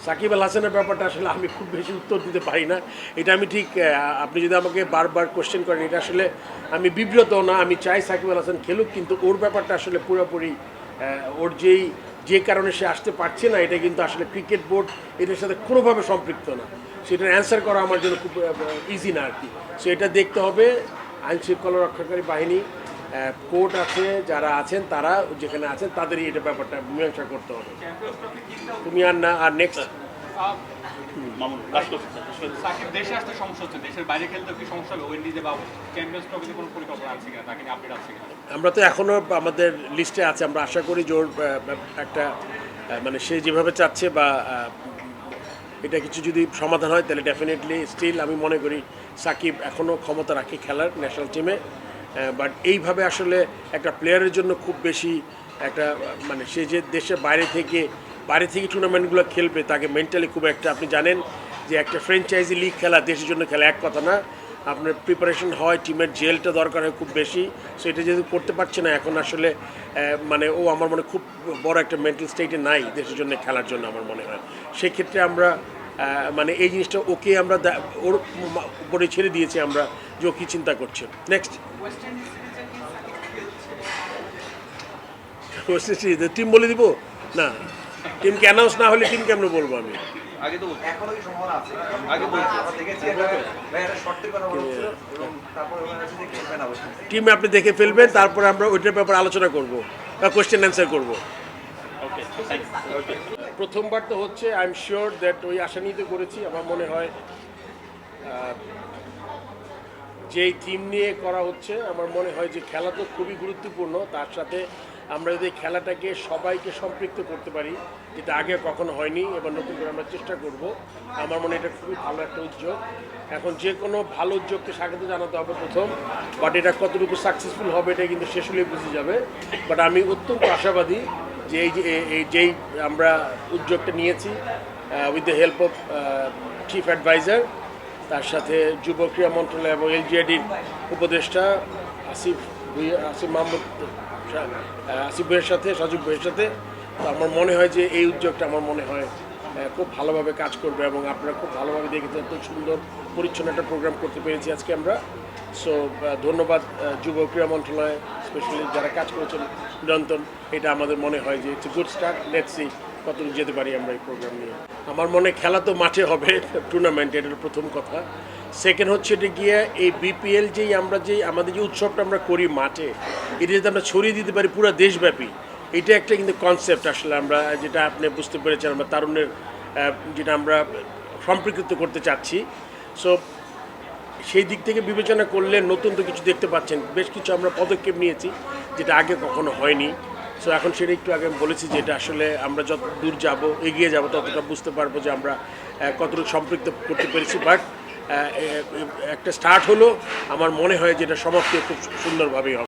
সাকিব আল হাসানের ব্যাপারটা আসলে আমি খুব বেশি উত্তর দিতে পারি না। এটা আমি ঠিক আপনি যদি আমাকে বারবার কোশ্চেন করেন, এটা আসলে আমি বিব্রত না। আমি চাই সাকিব আল হাসান খেলুক, কিন্তু ওর ব্যাপারটা আসলে পুরোপুরি ওর যে কারণে সে আসতে পারছে না, এটা কিন্তু আসলে ক্রিকেট বোর্ড এটার সাথে কোনোভাবে সম্পৃক্ত না। সেটার অ্যান্সার করা আমার জন্য খুব ইজি না আর কি। সো এটা দেখতে হবে আইন শৃঙ্খলা রক্ষাকারী বাহিনী, কোর্ট আছে, যারা আছেন তারা যেখানে আছেন তাদেরই এটা ব্যাপারটা মীমাংসা করতে হবে। তুমি আর না আর নেক্সট সাকিব দেশে আসতে সমস্যা হচ্ছে, দেশের বাইরে খেলতে কি সমস্যা হবে? ওয়েন্ডিজে বা চ্যাম্পিয়ন্স ট্রফিতে কোনো পরিকল্পনা আছে কিনা, তাকে আপডেট আছে কিনা? আমরা তো এখনও আমাদের লিস্টে আছে, আমরা আশা করি যে ওর একটা মানে সে যেভাবে চাচ্ছে বা এটা কিছু যদি সমাধান হয় তাহলে ডেফিনেটলি স্টিল আমি মনে করি সাকিব এখনও ক্ষমতা রাখে খেলার ন্যাশনাল টিমে। বাট এইভাবে আসলে একটা প্লেয়ারের জন্য খুব বেশি একটা মানে সে যে দেশের বাইরে থেকে টুর্নামেন্টগুলো খেলবে, তাকে মেন্টালি খুব একটা, আপনি জানেন যে একটা ফ্র্যাঞ্চাইজি লিগ খেলা দেশের জন্য খেলা এক কথা না, আপনার প্রিপারেশন হয়, টিমের জেলটা দরকার হয় খুব বেশি। সো এটা যেহেতু করতে পারছে না এখন আসলে মানে ও আমার মনে খুব বড় একটা মেন্টাল স্টেটে নাই দেশের জন্য খেলার জন্য আমার মনে হয়। সেক্ষেত্রে আমরা মানে এই জিনিসটা ওকে আমরা ওর উপরে ছেড়ে দিয়েছি আমরা যে ও কী চিন্তা করছে। নেক্সট ওয়েস্ট ইন্ডিজ টিম বলে দিব না, টিমকে অ্যানাউন্স না হলে টিম কেমন বলবো আমি? আগে তো এখনো কি সম্ভাবনা আছে? আগে বলছি আমরা দেখেছি ভাই এটা শর্টের কথা বলছিল এবং তারপরে ওনারা যে খেলবে না বসে টিম আপনি দেখে ফেলবেন, তারপরে আমরা ওইটার ব্যাপারে আলোচনা করব বা কোয়েশ্চেন অ্যান্সার করব। ওকে, প্রথমবার তো হচ্ছে, আই এম শিওর দ্যাট ওই আশা নিয়ে তো করেছি। আমার মনে হয় যেই থিম নিয়ে করা হচ্ছে, আমার মনে হয় যে খেলা তো খুবই গুরুত্বপূর্ণ, তার সাথে আমরা যদি খেলাটাকে সবাইকে সম্পৃক্ত করতে পারি, যেটা আগে কখনো হয়নি, এবার নতুন করে আমরা চেষ্টা করব। আমার মনে হয় এটা খুবই ভালো একটা উদ্যোগ। এখন যে কোনো ভালো উদ্যোগকে স্বাগত জানাতে হবে প্রথম, বাট এটা কতটুকু সাকসেসফুল হবে এটা কিন্তু শেষ হলেই বুঝে যাবে। বাট আমি অত্যন্ত আশাবাদী যে যেই আমরা উদ্যোগটা নিয়েছি with the help of chief adviser, তার সাথে যুব ক্রীড়া মন্ত্রণালয় এবং এলজিআইডির উপদেষ্টা আসিফ মাহমুদ, আসিফ ভাইয়ের সাথে, সজীব ভাইয়ের সাথে, তো আমার মনে হয় যে এই উদ্যোগটা আমার মনে হয় খুব ভালোভাবে কাজ করবে এবং আপনারা খুব ভালোভাবে দেখেছেন এত সুন্দর পরিচ্ছন্ন একটা প্রোগ্রাম করতে পেরেছি আজকে আমরা। সো ধন্যবাদ যুব ক্রীড়া মন্ত্রণালয়, স্পেশালি যারা কাজ করেছেন নিরন্তর। এটা আমাদের মনে হয় যে it's a good start. Let's see কতটুকু যেতে পারি আমরা এই প্রোগ্রাম নিয়ে। আমার মনে খেলা তো মাঠে হবে, টুর্নামেন্ট, এটার প্রথম কথা। সেকেন্ড হচ্ছে এটা গিয়ে এই বিপিএল আমাদের যে উৎসবটা আমরা করি মাঠে, এটা যদি আমরা ছড়িয়ে দিতে পারি পুরো দেশব্যাপী, এটা একটা কিন্তু কনসেপ্ট আসলে আমরা যেটা আপনি বুঝতে পেরেছেন, আমরা তারুণ্যের যেটা আমরা সম্পৃক্ত করতে চাচ্ছি। সো সেই দিক থেকে বিবেচনা করলে নতুন তো কিছু দেখতে পাচ্ছেন, বেশ কিছু আমরা পদক্ষেপ নিয়েছি যেটা আগে কখনো হয়নি। সো এখন সেটা একটু আগে বলেছি যে এটা আসলে আমরা যত দূর যাব, এগিয়ে যাব, ততটা বুঝতে পারবো যে আমরা কতটুকু সম্পৃক্ত করতে পেরেছি। বাট একটা স্টার্ট হলো, আমার মনে হয় যেটা সমাপ্তি খুব সুন্দরভাবেই হবে।